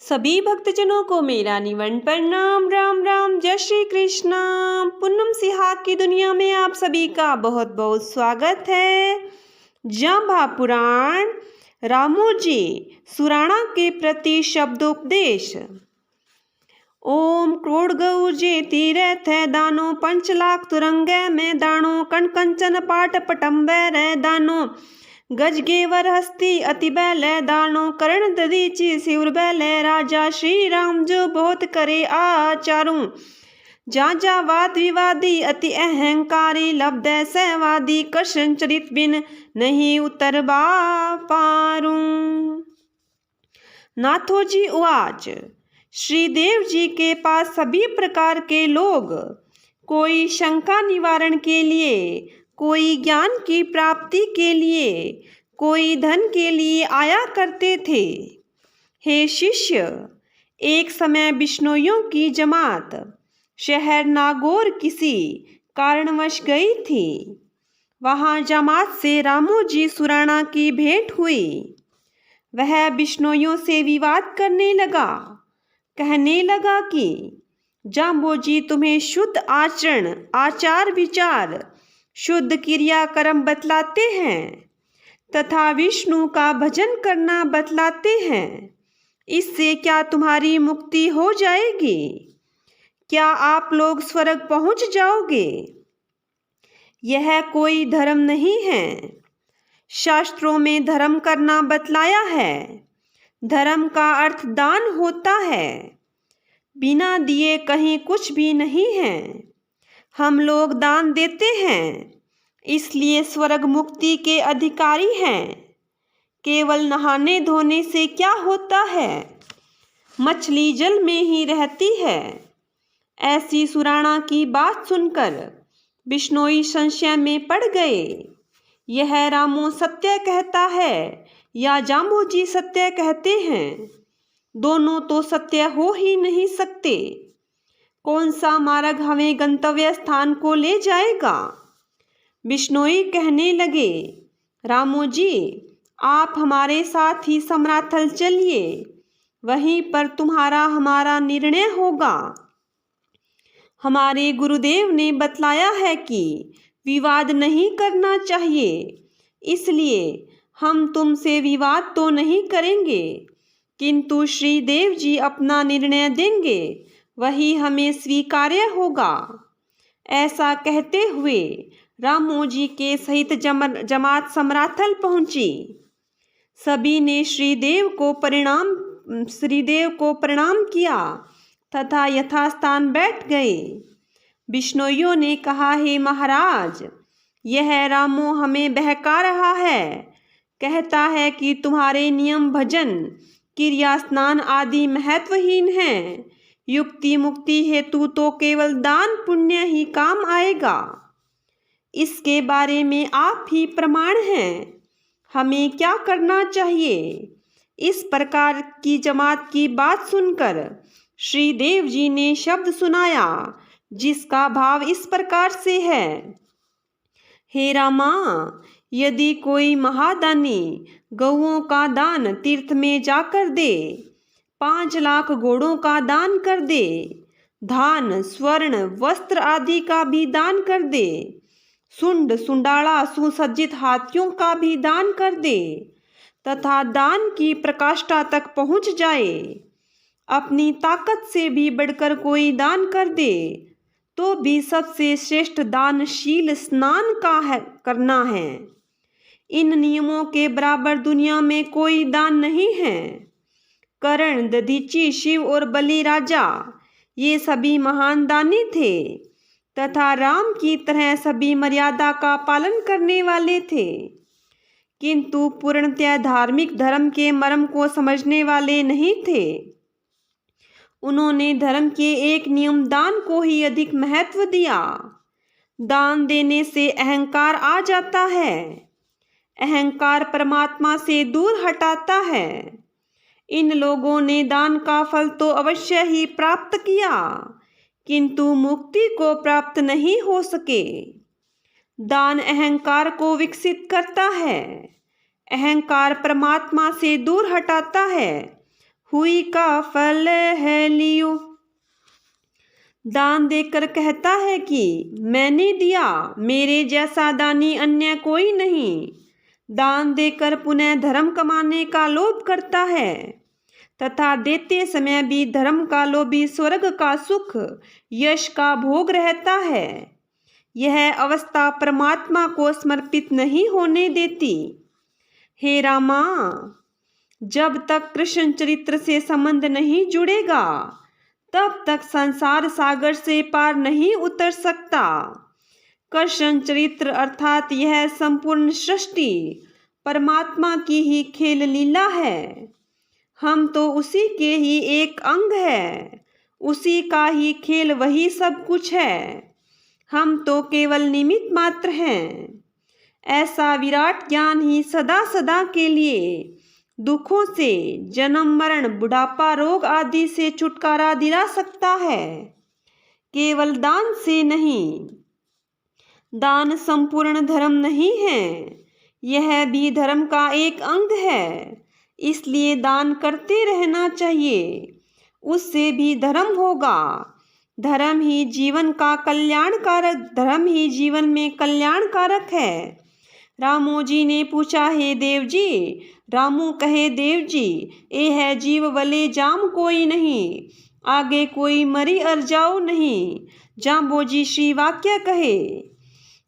सभी भक्तजनों को मेरा निवन प्रणाम। राम राम, जय श्री कृष्णा। पूनम सिहाग की दुनिया में आप सभी का बहुत बहुत स्वागत है। जांबा पुराण रामोजी सुराणा के प्रति शब्दोपदेश। ओम क्रोड़ गौ जे तीरथ है दानो, 5 लाख तुरंगे में दानो, कण कंचन पाट पटम्बे रे दानो, गजगेवर हस्ती अति बैले दानो, करण ददीची सिर बैले राजा, श्री राम जो बहुत करे आचारू, जा जा वाद विवादी अति अहंकारी, लब्ध सहवादी कृष्ण चरित बिन नहीं उतरबा पारू। नाथोजी उवाच। श्रीदेव जी के पास सभी प्रकार के लोग, कोई शंका निवारण के लिए, कोई ज्ञान की प्राप्ति के लिए, कोई धन के लिए आया करते थे। हे शिष्य, एक समय बिश्नोइयों की जमात शहर नागौर किसी कारणवश गई थी। वहाँ जमात से रामोजी सुराणा की भेंट हुई। वह बिश्नोइयों से विवाद करने लगा, कहने लगा कि जाम्बोजी तुम्हें शुद्ध आचरण, आचार विचार, शुद्ध क्रिया कर्म बतलाते हैं तथा विष्णु का भजन करना बतलाते हैं। इससे क्या तुम्हारी मुक्ति हो जाएगी? क्या आप लोग स्वर्ग पहुंच जाओगे? यह कोई धर्म नहीं है। शास्त्रों में धर्म करना बतलाया है। धर्म का अर्थ दान होता है। बिना दिए कहीं कुछ भी नहीं है। हम लोग दान देते हैं, इसलिए स्वर्ग मुक्ति के अधिकारी हैं। केवल नहाने धोने से क्या होता है? मछली जल में ही रहती है। ऐसी सुराणा की बात सुनकर बिश्नोई संशय में पड़ गए। यह रामो सत्य कहता है या जाम्बोजी सत्य कहते हैं? दोनों तो सत्य हो ही नहीं सकते। कौन सा मार्ग हमें गंतव्य स्थान को ले जाएगा? बिश्नोई कहने लगे, रामोजी आप हमारे साथ ही समराथल चलिए, वहीं पर तुम्हारा हमारा निर्णय होगा। हमारे गुरुदेव ने बतलाया है कि विवाद नहीं करना चाहिए, इसलिए हम तुमसे विवाद तो नहीं करेंगे, किंतु श्रीदेव जी अपना निर्णय देंगे, वही हमें स्वीकार्य होगा। ऐसा कहते हुए रामोजी के सहित जमात समराथल पहुंची। सभी ने श्रीदेव को प्रणाम किया तथा यथास्थान बैठ गए। बिश्नोइयों ने कहा, हे महाराज, यह रामो हमें बहका रहा है। कहता है कि तुम्हारे नियम भजन, क्रिया, स्नान आदि महत्वहीन हैं। युक्ति मुक्ति हेतु तो केवल दान पुण्य ही काम आएगा। इसके बारे में आप ही प्रमाण हैं। हमें क्या करना चाहिए? इस प्रकार की जमात की बात सुनकर श्रीदेव जी ने शब्द सुनाया, जिसका भाव इस प्रकार से है। हे रामा, यदि कोई महादानी गौओं का दान तीर्थ में जाकर दे, 5 लाख घोड़ों का दान कर दे, धान स्वर्ण वस्त्र आदि का भी दान कर दे, सुंड सुंडाला सुसज्जित हाथियों का भी दान कर दे, तथा दान की प्रकाष्ठा तक पहुंच जाए, अपनी ताकत से भी बढ़कर कोई दान कर दे, तो भी सबसे श्रेष्ठ दानशील स्नान करना है। इन नियमों के बराबर दुनिया में कोई दान नहीं है। कर्ण, दधीची, शिव और बलि राजा, ये सभी महान दानी थे तथा राम की तरह सभी मर्यादा का पालन करने वाले थे, किंतु पूर्णतः धार्मिक धर्म के मर्म को समझने वाले नहीं थे। उन्होंने धर्म के एक नियम दान को ही अधिक महत्व दिया। दान देने से अहंकार आ जाता है। अहंकार परमात्मा से दूर हटाता है। इन लोगों ने दान का फल तो अवश्य ही प्राप्त किया, किंतु मुक्ति को प्राप्त नहीं हो सके। दान अहंकार को विकसित करता है। अहंकार परमात्मा से दूर हटाता है। हुई का फल है लियो। दान देकर कहता है कि मैंने दिया, मेरे जैसा दानी अन्य कोई नहीं। दान देकर पुनः धर्म कमाने का लोभ करता है तथा देते समय भी धर्म का लोभी स्वर्ग का सुख, यश का भोग रहता है। यह अवस्था परमात्मा को समर्पित नहीं होने देती। हे रामा, जब तक कृष्ण चरित्र से संबंध नहीं जुड़ेगा तब तक संसार सागर से पार नहीं उतर सकता। कृष्ण चरित्र अर्थात यह संपूर्ण सृष्टि परमात्मा की ही खेल लीला है। हम तो उसी के ही एक अंग है, उसी का ही खेल वही सब कुछ है। हम तो केवल निमित्त मात्र हैं। ऐसा विराट ज्ञान ही सदा सदा के लिए दुखों से, जन्म मरण, बुढ़ापा, रोग आदि से छुटकारा दिला सकता है, केवल दान से नहीं। दान संपूर्ण धर्म नहीं है, यह भी धर्म का एक अंग है। इसलिए दान करते रहना चाहिए, उससे भी धर्म होगा। धर्म ही जीवन का कल्याणकारक, धर्म ही जीवन में कल्याणकारक है। रामू जी ने पूछा, हे देव जी। रामू कहे, देव जी, ए है जीव वले जाम कोई नहीं, आगे कोई मरी अर जाओ नहीं। जाम्बो जी श्री वाक्य कहे,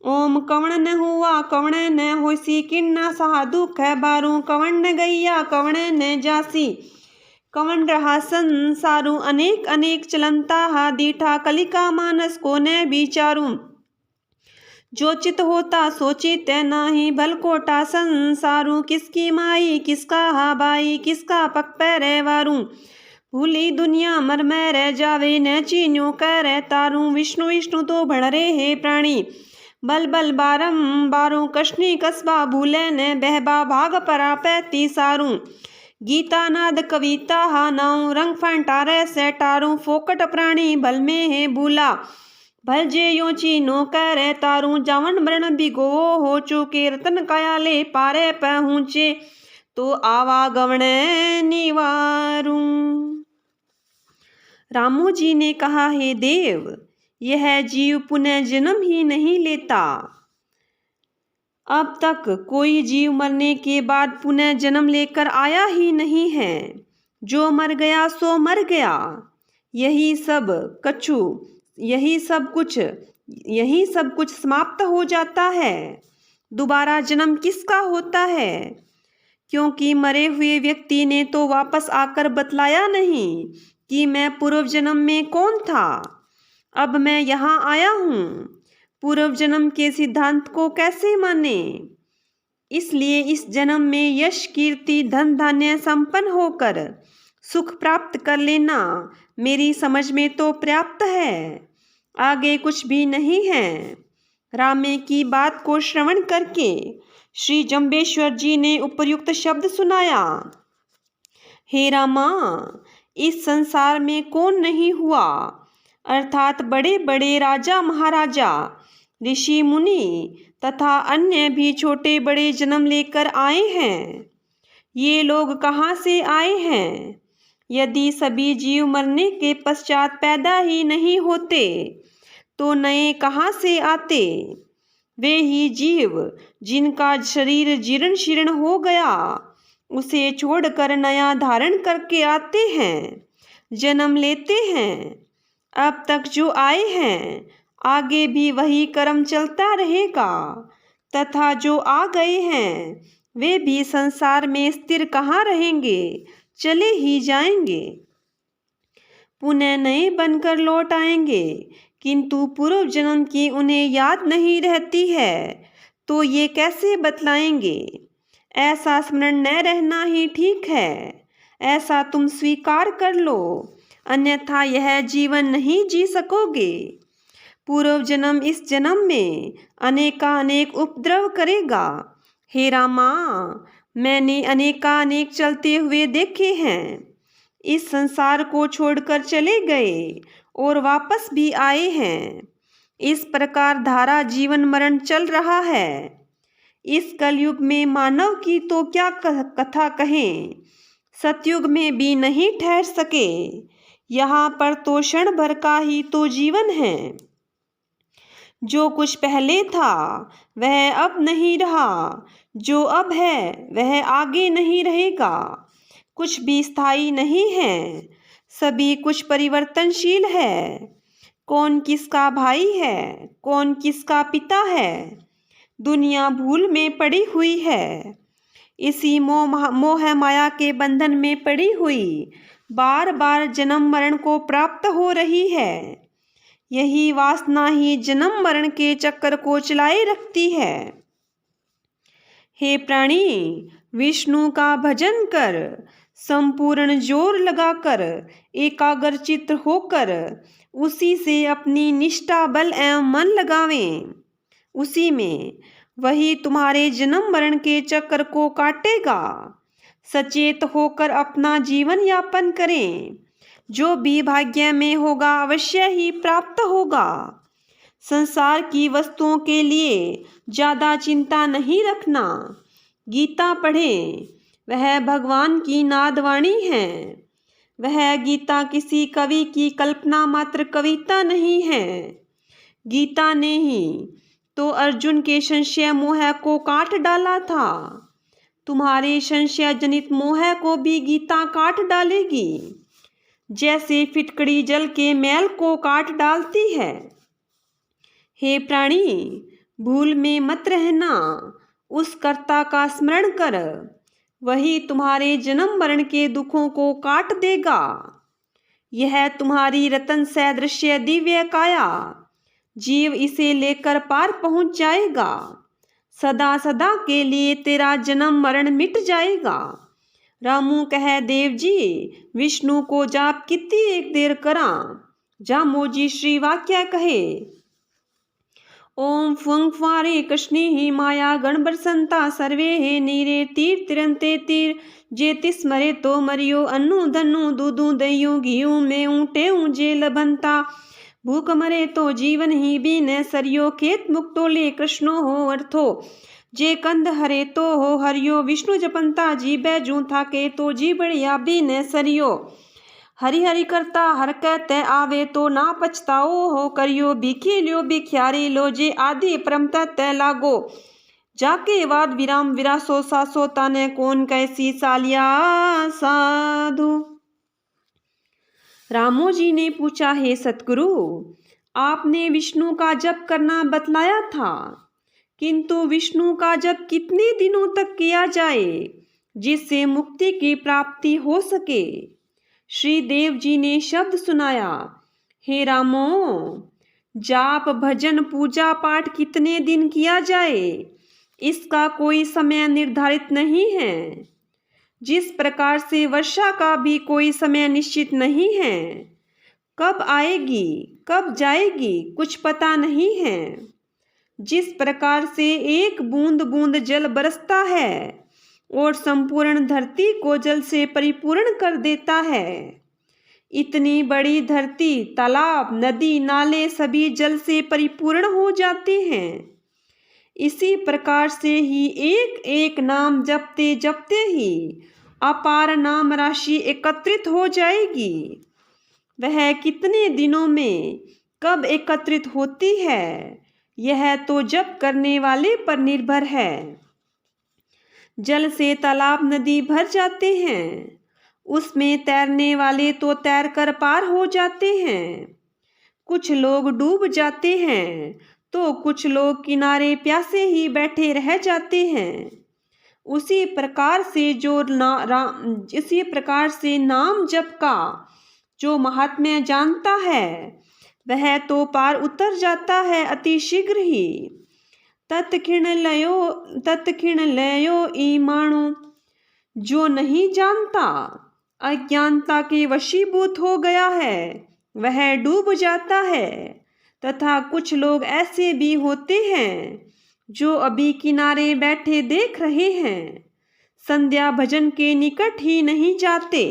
ओम कवण न हुआ कवण न होसी, किन्ना सहा दुख है बारू, कवण न गैया कवण न जासी। कवण रहा संसारू, अनेक अनेक चलंता हा दीठा, कलिका मानस को न विचारू। जो चित होता सोचित नाही, भल कोटा संसारू, किसकी माई किसका हा बाई, किसका पक पैरे वारू। भूली दुनिया मर में रह जावे, न चीन्यो कह रह तारू। विष्णु विष्णु तो भण रे हे प्राणी, बल बल बारंबारू। कष्णी कसबा भूले न बहबा, भाग परा पैती सारू। गीता नाद कविता हा नाऊ, रंग फंटारे से टारू। फोकट प्राणी भल में है भूला, भल जे यो चीनो करे तारू। जावन मरण बिगो हो चुके, रतन कयाले पारे पहुँचे, तो आवागमन निवारू। रामू जी ने कहा, हे देव, यह जीव पुनः जन्म ही नहीं लेता। अब तक कोई जीव मरने के बाद पुनः जन्म लेकर आया ही नहीं है। जो मर गया सो मर गया। यही सब कुछ समाप्त हो जाता है। दोबारा जन्म किसका होता है? क्योंकि मरे हुए व्यक्ति ने तो वापस आकर बतलाया नहीं कि मैं पूर्व जन्म में कौन था, अब मैं यहाँ आया हूँ। पूर्व जन्म के सिद्धांत को कैसे माने? इसलिए इस जन्म में यश, कीर्ति, धन धान्य संपन्न होकर सुख प्राप्त कर लेना मेरी समझ में तो पर्याप्त है, आगे कुछ भी नहीं है। रामे की बात को श्रवण करके श्री जम्बेश्वर जी ने उपर्युक्त शब्द सुनाया, हे रामा, इस संसार में कौन नहीं हुआ, अर्थात बड़े बड़े राजा महाराजा, ऋषि मुनि तथा अन्य भी छोटे बड़े जन्म लेकर आए हैं। ये लोग कहाँ से आए हैं? यदि सभी जीव मरने के पश्चात पैदा ही नहीं होते तो नए कहाँ से आते? वे ही जीव जिनका शरीर जीर्ण शीर्ण हो गया, उसे छोड़कर नया धारण करके आते हैं, जन्म लेते हैं। अब तक जो आए हैं आगे भी वही कर्म चलता रहेगा, तथा जो आ गए हैं वे भी संसार में स्थिर कहाँ रहेंगे, चले ही जाएंगे। पुनः नए बनकर लौट आएंगे, किंतु पूर्व जन्म की उन्हें याद नहीं रहती है, तो ये कैसे बतलाएंगे? ऐसा स्मरण न रहना ही ठीक है, ऐसा तुम स्वीकार कर लो, अन्यथा यह जीवन नहीं जी सकोगे। पूर्व जन्म इस जन्म में अनेकानेक उपद्रव करेगा। हे रामा, मैंने अनेकानेक चलते हुए देखे हैं, इस संसार को छोड़कर चले गए और वापस भी आए हैं। इस प्रकार धारा जीवन मरण चल रहा है। इस कलयुग में मानव की तो क्या कथा कहें, सतयुग में भी नहीं ठहर सके। यहाँ पर तो क्षण भर का ही तो जीवन है। जो कुछ पहले था वह अब नहीं रहा, जो अब है वह आगे नहीं रहेगा। कुछ भी स्थायी नहीं है, सभी कुछ परिवर्तनशील है। कौन किसका भाई है, कौन किसका पिता है, दुनिया भूल में पड़ी हुई है। इसी मोह माया के बंधन में पड़ी हुई बार बार जन्म मरण को प्राप्त हो रही है। यही वासना ही जन्म मरण के चक्कर को चलाए रखती है। हे प्राणी, विष्णु का भजन कर, संपूर्ण जोर लगाकर एकाग्र चित्त होकर उसी से अपनी निष्ठा बल एवं मन लगावें। उसी में वही तुम्हारे जन्म मरण के चक्कर को काटेगा। सचेत होकर अपना जीवन यापन करें। जो भी भाग्य में होगा अवश्य ही प्राप्त होगा। संसार की वस्तुओं के लिए ज़्यादा चिंता नहीं रखना। गीता पढ़ें, वह भगवान की नादवाणी है। वह गीता किसी कवि की कल्पना मात्र कविता नहीं है। गीता ने ही तो अर्जुन के संशय मोह को काट डाला था। तुम्हारे संशय जनित मोह को भी गीता काट डालेगी, जैसे फिटकड़ी जल के मैल को काट डालती है। हे प्राणी, भूल में मत रहना, उस कर्ता का स्मरण कर, वही तुम्हारे जन्म मरण के दुखों को काट देगा। यह तुम्हारी रतन सदृश्य दिव्य काया, जीव इसे लेकर पार पहुंच जाएगा। सदा सदा के लिए तेरा जन्म मरण मिट जाएगा। रामू कह देव जी, विष्णु को जाप कितनी एक देर करा। जामो जी श्री वाक्य कहे, ओम फुंग फारे कृष्णी ही माया गण बरसंता सर्वे हे नीरे तीर तिरंते तीर जे तिस्मरे तो मरियो अन्नु धनु दूधू दइयो घियू में ऊँटे ऊँजे लबंता भूख मरे तो जीवन ही भी न सरियो खेत मुक्तो ले कृष्णो हो अर्थो जे कंद हरे तो हो हरियो विष्णु जपंता जी बैजू थाके तो जी बढ़िया भी न सरियो हरि हरि करता हर कहते आवे तो ना पछताओ हो करियो भिखी लियो भिख्यारी लो जे आदि परम तय लागो जाके वाद विराम विरासो सासो ताने कौन कैसी सालिया साधु। रामो जी ने पूछा, हे सतगुरु, आपने विष्णु का जप करना बतलाया था, किंतु विष्णु का जप कितने दिनों तक किया जाए जिससे मुक्ति की प्राप्ति हो सके। श्री देव जी ने शब्द सुनाया, हे रामो, जाप भजन पूजा पाठ कितने दिन किया जाए इसका कोई समय निर्धारित नहीं है। जिस प्रकार से वर्षा का भी कोई समय निश्चित नहीं है, कब आएगी कब जाएगी कुछ पता नहीं है। जिस प्रकार से एक बूंद बूंद जल बरसता है और संपूर्ण धरती को जल से परिपूर्ण कर देता है, इतनी बड़ी धरती, तालाब, नदी, नाले सभी जल से परिपूर्ण हो जाते हैं। इसी प्रकार से ही एक एक नाम जपते जपते ही अपार नाम राशि एकत्रित हो जाएगी। वह कितने दिनों में कब एकत्रित होती है यह तो जप करने वाले पर निर्भर है। जल से तालाब नदी भर जाते हैं, उसमें तैरने वाले तो तैर कर पार हो जाते हैं। कुछ लोग डूब जाते हैं तो कुछ लोग किनारे प्यासे ही बैठे रह जाते हैं। उसी प्रकार से नाम जप का जो महात्म्य जानता है वह तो पार उतर जाता है अति शीघ्र ही। तत्क्षण लयो ईमाणु, जो नहीं जानता, अज्ञानता के वशीभूत हो गया है, वह डूब जाता है। तथा कुछ लोग ऐसे भी होते हैं जो अभी किनारे बैठे देख रहे हैं, संध्या भजन के निकट ही नहीं जाते।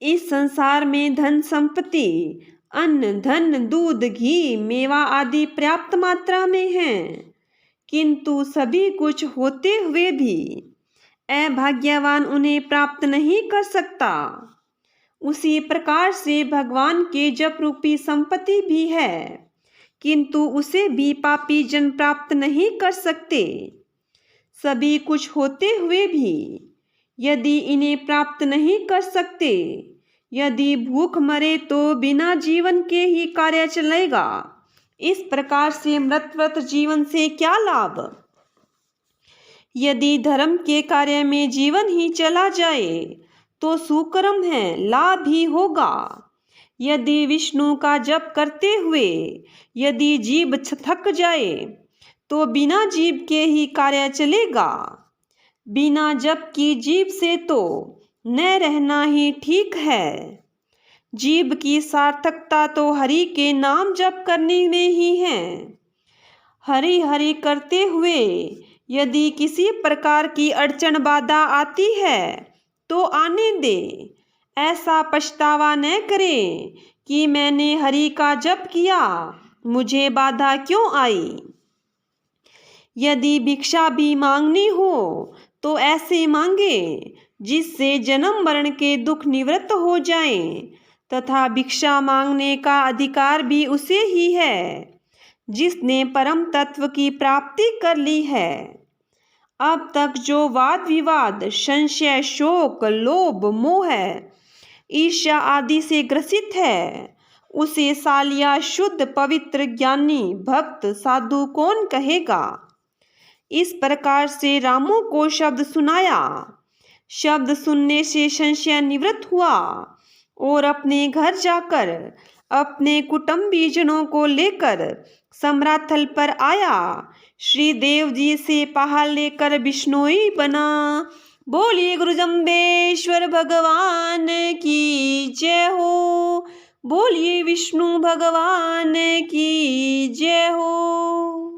इस संसार में धन संपत्ति, अन्न धन दूध घी मेवा आदि पर्याप्त मात्रा में हैं, किंतु सभी कुछ होते हुए भी अभाग्यवान उन्हें प्राप्त नहीं कर सकता। उसी प्रकार से भगवान के जप रूपी संपत्ति भी है, किंतु उसे भी पापी जन प्राप्त नहीं कर सकते। सभी कुछ होते हुए भी यदि इन्हें प्राप्त नहीं कर सकते, यदि भूख मरे तो बिना जीवन के ही कार्य चलेगा। इस प्रकार से मृतव्रत जीवन से क्या लाभ? यदि धर्म के कार्य में जीवन ही चला जाए तो सुकर्म है, लाभ ही होगा। यदि विष्णु का जप करते हुए यदि जीव थक जाए तो बिना जीव के ही कार्य चलेगा। बिना जप की जीव से तो न रहना ही ठीक है। जीव की सार्थकता तो हरि के नाम जप करने में ही है। हरि हरि करते हुए यदि किसी प्रकार की अड़चन बाधा आती है तो आने दे। ऐसा पछतावा न करें कि मैंने हरि का जप किया, मुझे बाधा क्यों आई। यदि भिक्षा भी मांगनी हो तो ऐसे मांगे जिससे जन्म मरण के दुख निवृत्त हो जाएं, तथा भिक्षा मांगने का अधिकार भी उसे ही है जिसने परम तत्व की प्राप्ति कर ली है। अब तक जो वाद विवाद, संशय, शोक, लोभ, मोह, ईर्ष्या आदि से ग्रसित है, उसे सालिया शुद्ध पवित्र ज्ञानी भक्त साधु कौन कहेगा। इस प्रकार से रामों को शब्द सुनाया। शब्द सुनने से संशय निवृत्त हुआ और अपने घर जाकर अपने कुटुंबी जनों को लेकर सम्राथल पर आया। श्री देव जी से पहाड़ लेकर बिश्नोई बना। बोलिए गुरु जम्बेश्वर भगवान की जय हो। बोलिए विष्णु भगवान की जय हो।